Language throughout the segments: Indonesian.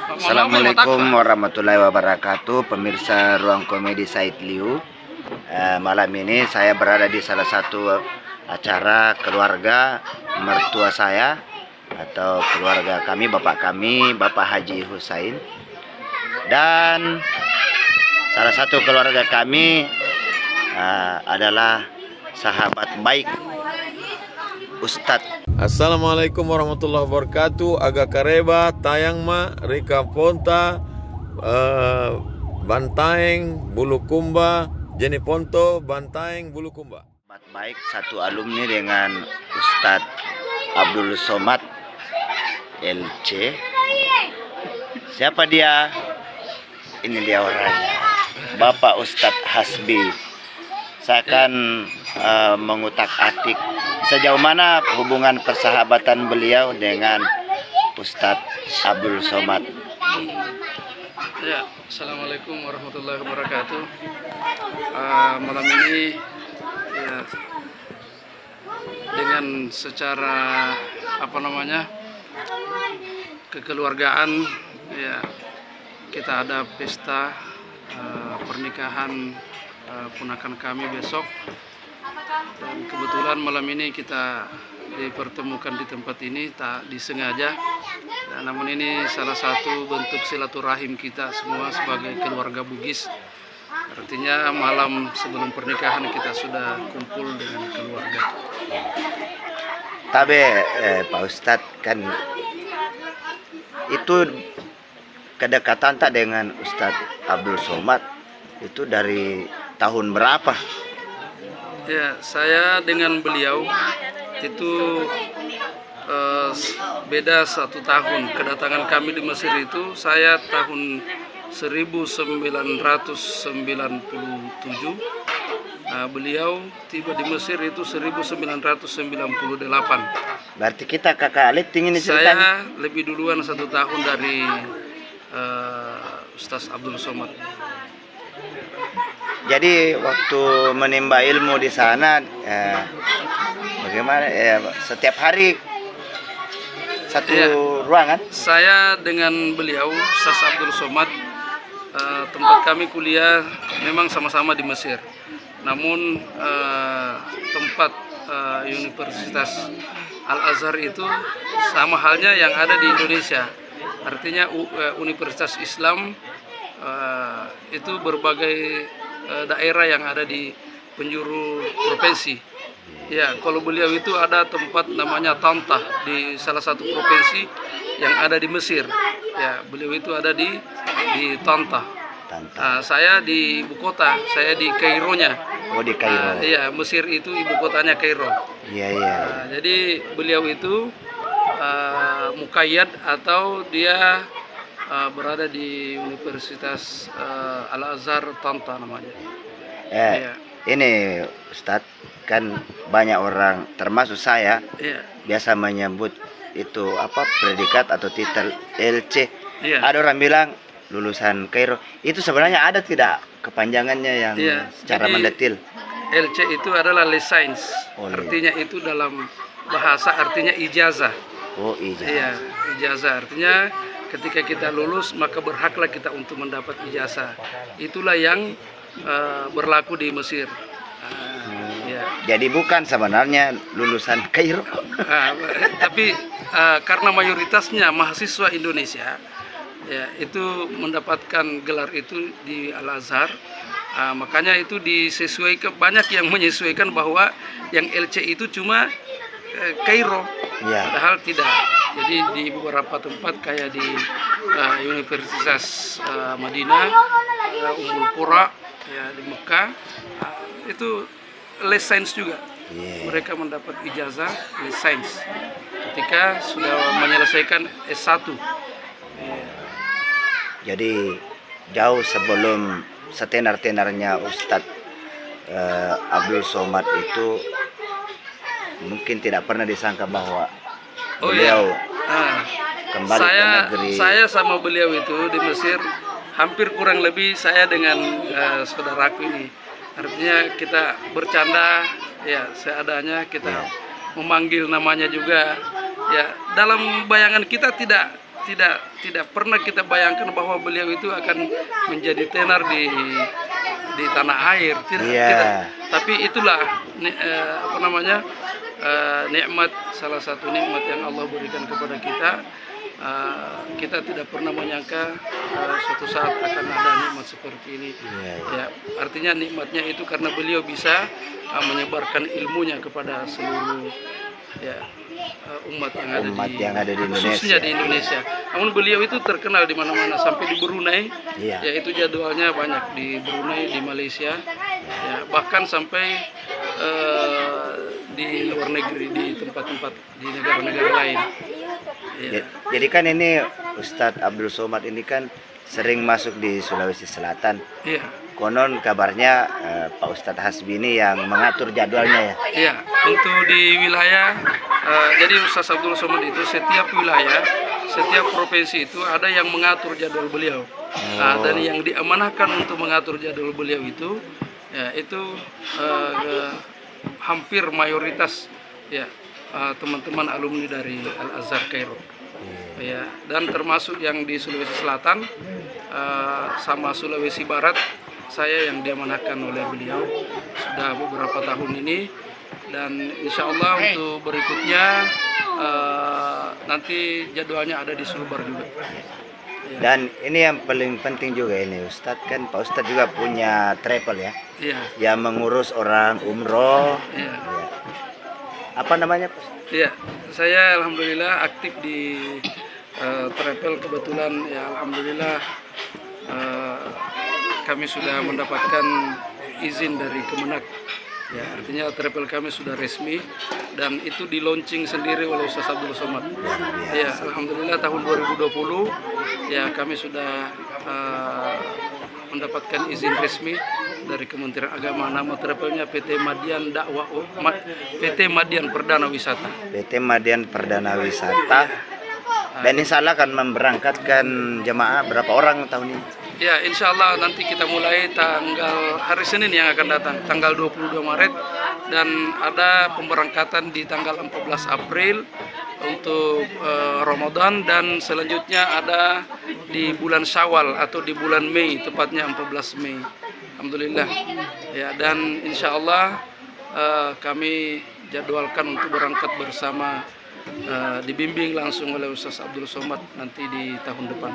Assalamualaikum warahmatullahi wabarakatuh, pemirsa Ruang Komedi Said Liu. Malam ini saya berada di salah satu acara keluarga mertua saya atau keluarga kami, Bapak Haji Husain. Dan salah satu keluarga kami adalah sahabat baik Ustadz. Assalamualaikum warahmatullahi wabarakatuh. Aga Kareba, Tayang Ma, Rika Ponta, Bantaeng, Bulukumba, Jenny Ponto, Bantaeng, Bulukumba. Sahabat baik, satu alumni dengan Ustadz Abdul Somad LC. Siapa dia? Ini dia orangnya, Bapak Ustadz Hasbi. Saya akan mengutak-atik sejauh mana hubungan persahabatan beliau dengan Ustadz Abdul Somad. Ya, Assalamualaikum warahmatullahi wabarakatuh. Malam ini ya, dengan secara kekeluargaan, ya, kita ada pesta pernikahan ponakan kami besok, dan kebetulan malam ini kita dipertemukan di tempat ini tak disengaja, ya, namun ini salah satu bentuk silaturahim kita semua sebagai keluarga Bugis. Artinya malam sebelum pernikahan kita sudah kumpul dengan keluarga. Tapi Pak Ustadz, kan itu kedekatan tak dengan Ustadz Abdul Somad itu dari tahun berapa? Ya, saya dengan beliau itu beda 1 tahun. Kedatangan kami di Mesir itu saya tahun 1997. Beliau tiba di Mesir itu 1998. Berarti kita kakak alit ini ceritanya. Saya lebih duluan 1 tahun dari Ustaz Abdul Somad. Jadi waktu menimba ilmu di sana, bagaimana? Setiap hari satu ruangan? Saya dengan beliau, Ustaz Abdul Somad, tempat kami kuliah memang sama-sama di Mesir. Namun tempat Universitas Al-Azhar itu sama halnya yang ada di Indonesia. Artinya Universitas Islam itu berbagai daerah yang ada di penjuru provinsi. Ya, kalau beliau itu ada tempat namanya Tantah di salah satu provinsi yang ada di Mesir. Ya, beliau itu ada di Tantah. Saya di ibu kota, saya di Kaironya. Oh, di Kairo. Iya, Mesir itu ibu kotanya Kairo. Iya, iya. Jadi beliau itu mukayyad atau dia berada di Universitas Al-Azhar Tanta namanya. Ya. Ini Ustadz, kan banyak orang termasuk saya biasa menyebut itu predikat atau titel LC. Ada orang bilang lulusan Kairo. Itu sebenarnya ada tidak kepanjangannya yang secara mendetil? LC itu adalah license. Artinya itu dalam bahasa artinya ijazah. Oh, ijazah. Iya, ijazah artinya ketika kita lulus maka berhaklah kita untuk mendapat ijazah. Itulah yang berlaku di Mesir. Jadi bukan sebenarnya lulusan Kairo. Tapi karena mayoritasnya mahasiswa Indonesia, ya, itu mendapatkan gelar itu di Al-Azhar. Makanya itu disesuaikan, banyak yang menyesuaikan bahwa yang LC itu cuma Kairo. Padahal tidak. Jadi di beberapa tempat kayak di Universitas Madinah, Ummul Qura, ya, di Mekah, itu license juga. Mereka mendapat ijazah license ketika sudah menyelesaikan S1. Jadi jauh sebelum setenar-tenarnya Ustadz Abdul Somad itu mungkin tidak pernah disangka bahwa beliau kembali ke negeri. Saya sama beliau itu di Mesir hampir kurang lebih saya dengan saudaraku ini. Artinya kita bercanda ya seadanya, kita memanggil namanya juga. Ya, dalam bayangan kita tidak tidak pernah kita bayangkan bahwa beliau itu akan menjadi tenar di tanah air. Tapi itulah nikmat, salah satu nikmat yang Allah berikan kepada kita. Kita tidak pernah menyangka suatu saat akan ada nikmat seperti ini. Ya, artinya nikmatnya itu karena beliau bisa menyebarkan ilmunya kepada seluruh umat yang ada di Indonesia, khususnya di Indonesia. Namun beliau itu terkenal di mana-mana, sampai di Brunei, yaitu jadwalnya banyak di Brunei, di Malaysia, bahkan sampai di luar negeri, di tempat-tempat di negara-negara lain. Jadi kan ini Ustadz Abdul Somad ini kan sering masuk di Sulawesi Selatan. Konon kabarnya Pak Ustadz Hasbi ini yang mengatur jadwalnya ya? Iya, untuk di wilayah, jadi Ustadz Abdul Somad itu setiap wilayah, setiap provinsi itu ada yang mengatur jadwal beliau. Dan yang diamanahkan untuk mengatur jadwal beliau itu, hampir mayoritas teman-teman alumni dari Al-Azhar Kairo. Dan termasuk yang di Sulawesi Selatan sama Sulawesi Barat, saya yang diamanahkan oleh beliau sudah beberapa tahun ini, dan insya Allah untuk berikutnya nanti jadwalnya ada di Sulbar juga. Dan ini yang paling penting juga ini Ustadz, kan Pak Ustadz juga punya travel ya, yang mengurus orang umroh. Apa namanya Pak? Saya alhamdulillah aktif di travel, kebetulan ya alhamdulillah kami sudah mendapatkan izin dari Kemenak. Artinya travel kami sudah resmi dan itu di launching sendiri oleh Ustadz Abdul Somad. Alhamdulillah tahun 2020 kami sudah mendapatkan izin resmi dari Kementerian Agama. Nama travelnya PT Madian Dakwah, PT Madian Perdana Wisata. PT Madian Perdana Wisata. Dan insya Allah akan memberangkatkan jemaah berapa orang tahun ini? Insya Allah nanti kita mulai hari Senin yang akan datang, tanggal 22 Maret, dan ada pemberangkatan di tanggal 14 April untuk Ramadan, dan selanjutnya ada di bulan Syawal atau di bulan Mei, tepatnya 14 Mei. Alhamdulillah. Dan insya Allah kami jadwalkan untuk berangkat bersama, dibimbing langsung oleh Ustadz Abdul Somad nanti di tahun depan.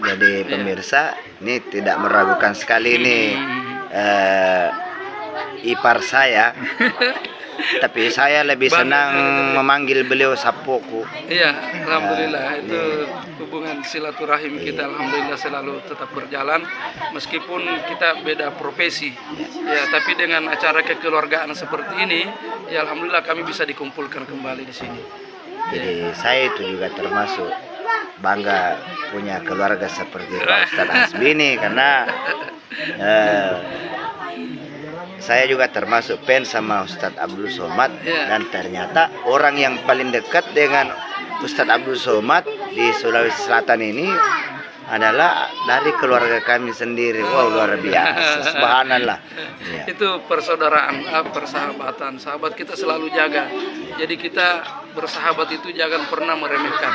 Jadi pemirsa, ini tidak meragukan sekali nih ipar saya. Tapi saya lebih senang memanggil beliau Sapoku. Alhamdulillah itu hubungan silaturahim kita alhamdulillah selalu tetap berjalan meskipun kita beda profesi. Tapi dengan acara kekeluargaan seperti ini, alhamdulillah kami bisa dikumpulkan kembali di sini. Jadi saya itu juga termasuk bangga punya keluarga seperti Pak Ustadz Hasbi ini, karena saya juga termasuk fans sama Ustadz Abdul Somad, dan ternyata orang yang paling dekat dengan Ustadz Abdul Somad di Sulawesi Selatan ini adalah dari keluarga kami sendiri. Wow, luar biasa, subhanallah. Itu persaudaraan, persahabatan. Sahabat kita selalu jaga. Jadi kita bersahabat itu jangan pernah meremehkan.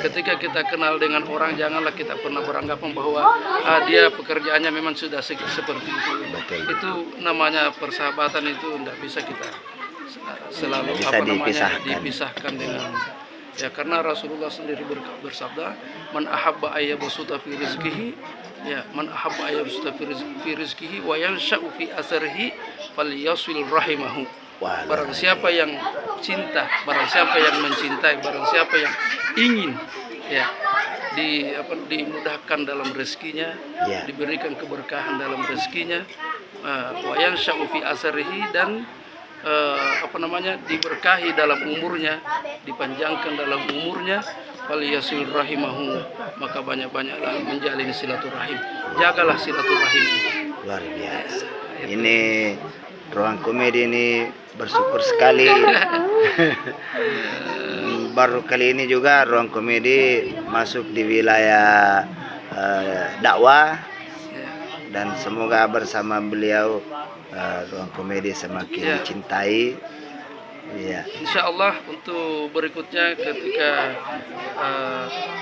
Ketika kita kenal dengan orang, janganlah kita pernah beranggapan bahwa dia pekerjaannya memang sudah seperti itu. Itu namanya persahabatan, itu tidak bisa kita selalu dipisahkan dengan karena Rasulullah sendiri bersabda, man ahabba ayyabsuta fi rizqihi, man ahabba ayyabsuta fi rizqihi wa yansha'u fi asarihi falyasil rahimahu. Barang siapa yang cinta, barang siapa yang mencintai, barang siapa yang ingin dimudahkan dalam rezekinya, diberikan keberkahan dalam rezekinya, wa yansha'u fi asarihi, dan diberkahi dalam umurnya, dipanjangkan dalam umurnya, faliyasil rahimahu, maka banyak-banyaklah menjalin silaturahim. Jagalah silaturahim itu. Luar biasa. Ini Ruang Komedi ini bersyukur sekali. Baru kali ini juga Ruang Komedi masuk di wilayah dakwah, dan semoga bersama beliau Ruang Komedi semakin dicintai Iya. Insya Allah untuk berikutnya ketika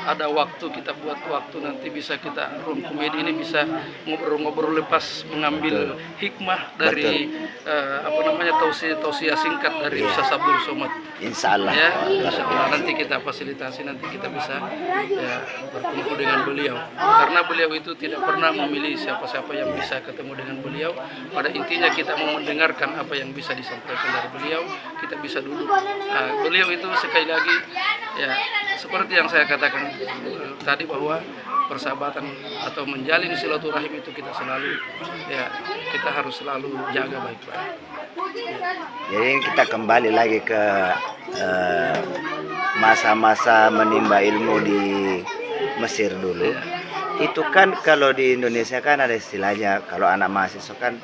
ada waktu, kita buat waktu, nanti bisa kita Ruang Komedi ini bisa ngobrol-ngobrol lepas, mengambil hikmah dari tausiah singkat dari Ustaz Abdul Somad. Insya Allah. Ya, insya Allah nanti kita fasilitasi, nanti kita bisa ya, bertemu dengan beliau. Karena beliau itu tidak pernah memilih siapa-siapa yang bisa ketemu dengan beliau. Pada intinya kita mau mendengarkan apa yang bisa disampaikan dari beliau, kita bisa duduk. Nah, beliau itu sekali lagi ya seperti yang saya katakan tadi, bahwa persahabatan atau menjalin silaturahim itu kita harus selalu jaga baik-baik. Jadi kita kembali lagi ke masa-masa menimba ilmu di Mesir dulu. Itu kan kalau di Indonesia kan ada istilahnya, kalau anak mahasiswa kan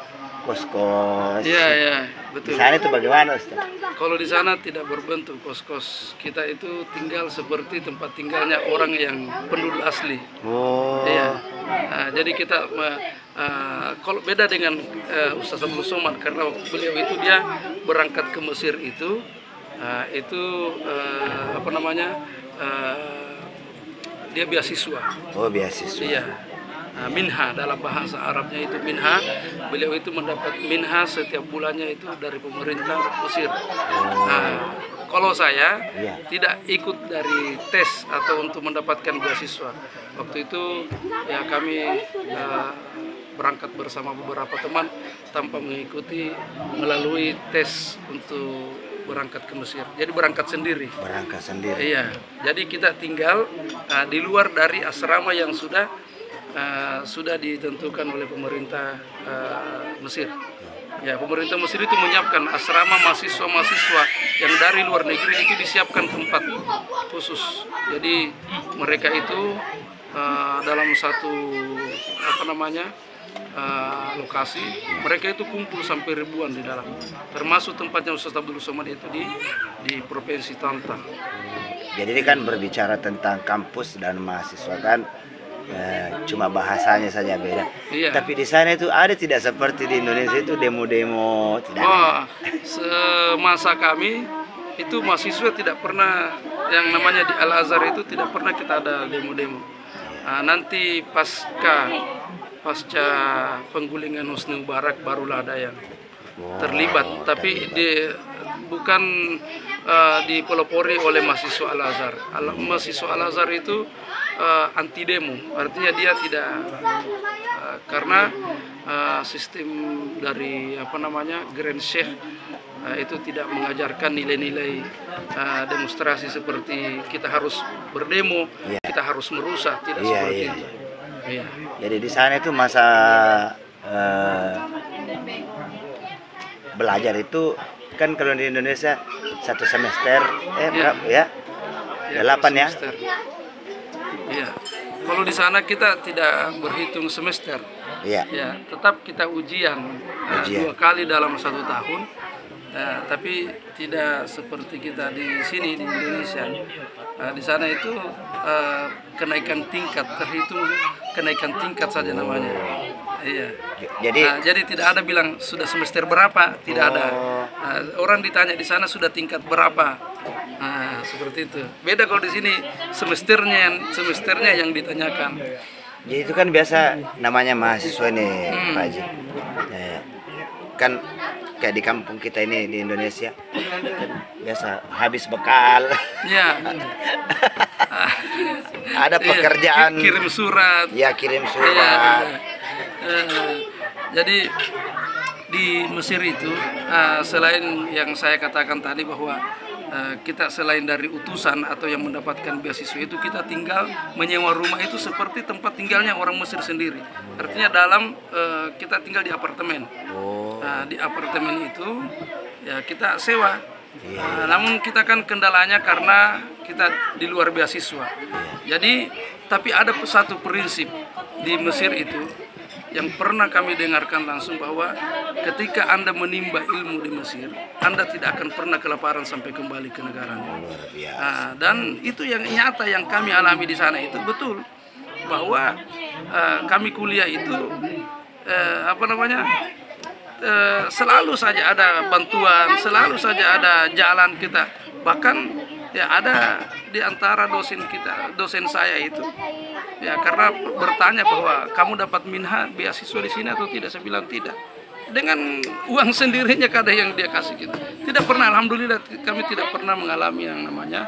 kos-kos. Iya, betul. Di sana itu bagaimana, Ustaz? Kalau di sana tidak berbentuk kos-kos. Kita itu tinggal seperti tempat tinggalnya orang yang penduduk asli. Oh. Iya. Nah, jadi kita kalau beda dengan Ustaz Abdul Somad, karena beliau itu dia berangkat ke Mesir itu dia beasiswa. Oh, beasiswa. Iya. Minha, dalam bahasa Arabnya itu minha. Beliau itu mendapat minha setiap bulannya itu dari pemerintah Mesir. Nah, kalau saya tidak ikut dari tes atau untuk mendapatkan beasiswa. Waktu itu ya kami berangkat bersama beberapa teman tanpa mengikuti melalui tes untuk berangkat ke Mesir. Jadi berangkat sendiri. Berangkat sendiri. Iya. Jadi kita tinggal di luar dari asrama yang sudah ditentukan oleh pemerintah Mesir. Ya, pemerintah Mesir itu menyiapkan asrama mahasiswa-mahasiswa yang dari luar negeri, itu disiapkan tempat khusus. Jadi mereka itu dalam satu lokasi, mereka itu kumpul sampai ribuan di dalam. Termasuk tempatnya Ustaz Abdul Somad itu di Provinsi Tantan. Jadi ini kan berbicara tentang kampus dan mahasiswa kan. Cuma bahasanya saja beda. Iya. Tapi di sana itu ada tidak seperti di Indonesia itu demo-demo tidak? Semasa kami itu mahasiswa tidak pernah, yang namanya di Al Azhar itu tidak pernah kita ada demo-demo. Nanti pasca penggulingan Husni Mubarak barulah ada yang terlibat. Tapi bukan dipelopori oleh mahasiswa Al Azhar. Mahasiswa Al Azhar itu anti demo, artinya dia tidak karena sistem dari Grand Sheikh itu tidak mengajarkan nilai-nilai demonstrasi seperti kita harus berdemo, kita harus merusak, tidak seperti itu. Iya. Jadi di sana itu masa belajar itu kan kalau di Indonesia 1 semester berapa ya? 8 ya? Iya. Kalau di sana kita tidak berhitung semester. Iya. Ya, tetap kita ujian 2 kali dalam 1 tahun. Tapi tidak seperti kita di sini di Indonesia. Di sana itu kenaikan tingkat, terhitung kenaikan tingkat saja namanya. Iya. Jadi tidak ada bilang sudah semester berapa, tidak ada. Orang ditanya di sana sudah tingkat berapa. Seperti itu. Beda kalau di sini semesternya yang ditanyakan. Jadi itu kan biasa namanya mahasiswa nih, Pak Haji. Kan kayak di kampung kita ini di Indonesia kan biasa habis bekal. Ya. Ada pekerjaan. Kirim surat. Ya, kirim surat. Jadi di Mesir itu selain yang saya katakan tadi bahwa kita selain dari utusan atau yang mendapatkan beasiswa itu, kita tinggal menyewa rumah itu seperti tempat tinggalnya orang Mesir sendiri. Artinya kita tinggal di apartemen. Di apartemen itu ya kita sewa. Namun kita kan kendalanya karena kita di luar beasiswa. Jadi tapi ada satu prinsip di Mesir itu yang pernah kami dengarkan langsung, bahwa ketika Anda menimba ilmu di Mesir, Anda tidak akan pernah kelaparan sampai kembali ke negaranya. Dan itu yang nyata yang kami alami di sana itu betul, bahwa kami kuliah itu selalu saja ada bantuan, selalu saja ada jalan kita. Bahkan ya ada di antara dosen kita, dosen saya itu, ya karena bertanya bahwa kamu dapat minha beasiswa di sini atau tidak, saya bilang tidak. Dengan uang sendirinya kadang yang dia kasih kita. Tidak pernah, alhamdulillah kami tidak pernah mengalami yang namanya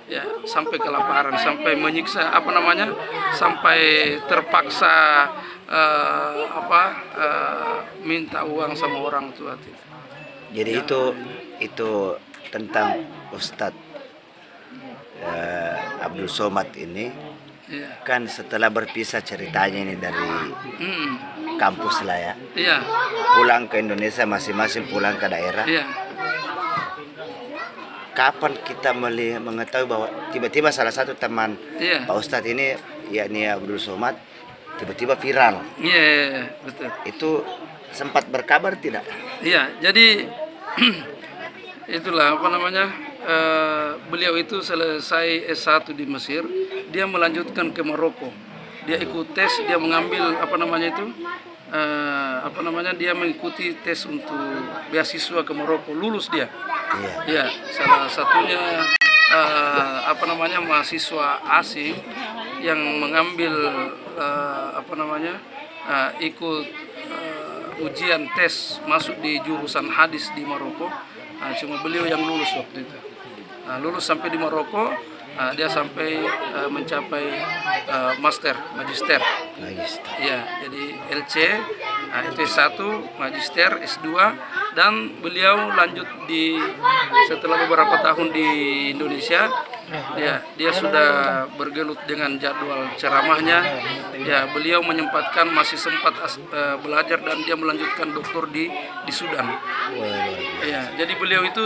ya sampai kelaparan, sampai menyiksa sampai terpaksa minta uang sama orang tua. Jadi itu tentang Ustadz Abdul Somad ini kan setelah berpisah ceritanya ini dari kampus lah ya, pulang ke Indonesia, masing-masing pulang ke daerah. Kapan kita mengetahui bahwa tiba-tiba salah satu teman Pak Ustadz ini, yakni Abdul Somad, tiba-tiba viral? Iya, betul. Itu sempat berkabar tidak? Iya, jadi itulah beliau itu selesai S1 di Mesir, dia melanjutkan ke Maroko. Dia ikut tes, dia mengambil dia mengikuti tes untuk beasiswa ke Maroko, lulus dia. Iya, salah satunya mahasiswa asing yang mengambil ikut ujian tes masuk di jurusan hadis di Maroko. Cuma beliau yang lulus waktu itu. Lulus sampai di Maroko, dia sampai mencapai magister. Ya, jadi LC, itu S1, magister, S2, dan beliau lanjut setelah beberapa tahun di Indonesia. Ya, dia sudah bergelut dengan jadwal ceramahnya. Ya, beliau menyempatkan, masih sempat belajar, dan dia melanjutkan doktor di Sudan. Ya, jadi beliau itu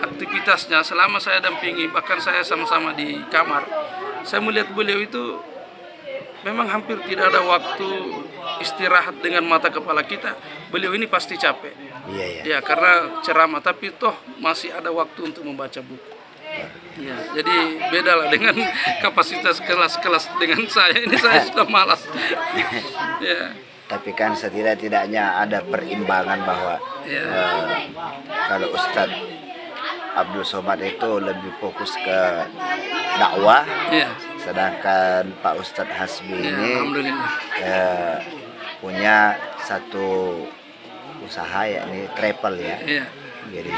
aktivitasnya selama saya dampingi, bahkan saya sama-sama di kamar, saya melihat beliau itu memang hampir tidak ada waktu istirahat dengan mata kepala kita. Beliau ini pasti capek. Ya, karena ceramah, tapi toh masih ada waktu untuk membaca buku. Ya, jadi beda lah dengan kapasitas kelas-kelas dengan saya. Ini saya sudah malas. Ya. Tapi kan setidak-tidaknya ada perimbangan bahwa kalau Ustadz Abdul Somad itu lebih fokus ke dakwah, sedangkan Pak Ustadz Hasbi ini punya satu usaha, yakni travel ya. Jadi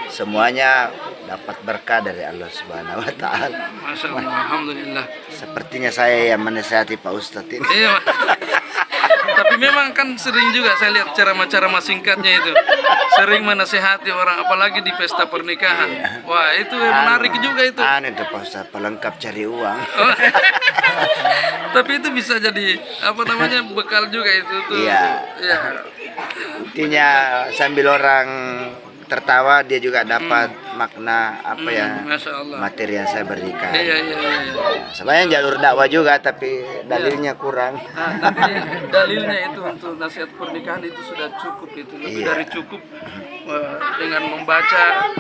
semuanya dapat berkah dari Allah Subhanahu wa Ta'ala. Masya Allah, alhamdulillah. Sepertinya saya yang menasihati Pak Ustadz ini. Iya, tapi memang kan sering juga saya lihat ceramah-ceramah singkatnya itu, sering menasihati orang, apalagi di pesta pernikahan. Wah, itu menarik juga itu. Itu Pak Ustadz, pelengkap cari uang. Tapi itu bisa jadi bekal juga itu tuh. Iya. Intinya sambil orang tertawa, dia juga dapat makna materi yang saya berikan. Sebenarnya jalur dakwah juga, tapi dalilnya kurang. Tapi dalilnya itu untuk nasihat pernikahan itu sudah cukup, itu lebih dari cukup. Dengan membaca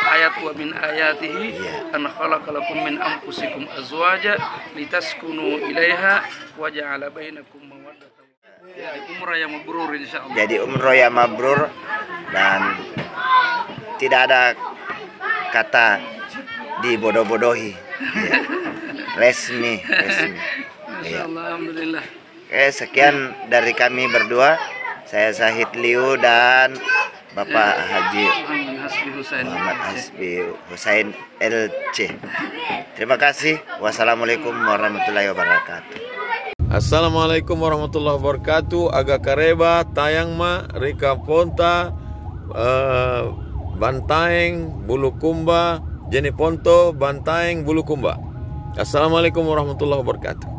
ayat wa min ayatihi an khalaqalakum min anfusikum azwaja litaskunu ilaiha wa ja'ala bainakum mawaddatan. Jadi umrah yang mabrur insyaallah. Jadi umrah yang mabrur, dan tidak ada kata dibodoh-bodohi. Resmi. Alhamdulillah. Oke, sekian dari kami berdua. Saya Zahid Liu dan Bapak Haji Muhammad Hasbi Husain LC. Terima kasih. Wassalamualaikum warahmatullahi wabarakatuh. Assalamualaikum warahmatullahi wabarakatuh. Aga kareba tayang ma Rika Ponta Bantaeng Bulukumba Jeni Ponto Bantaeng Bulukumba. Assalamualaikum warahmatullahi wabarakatuh.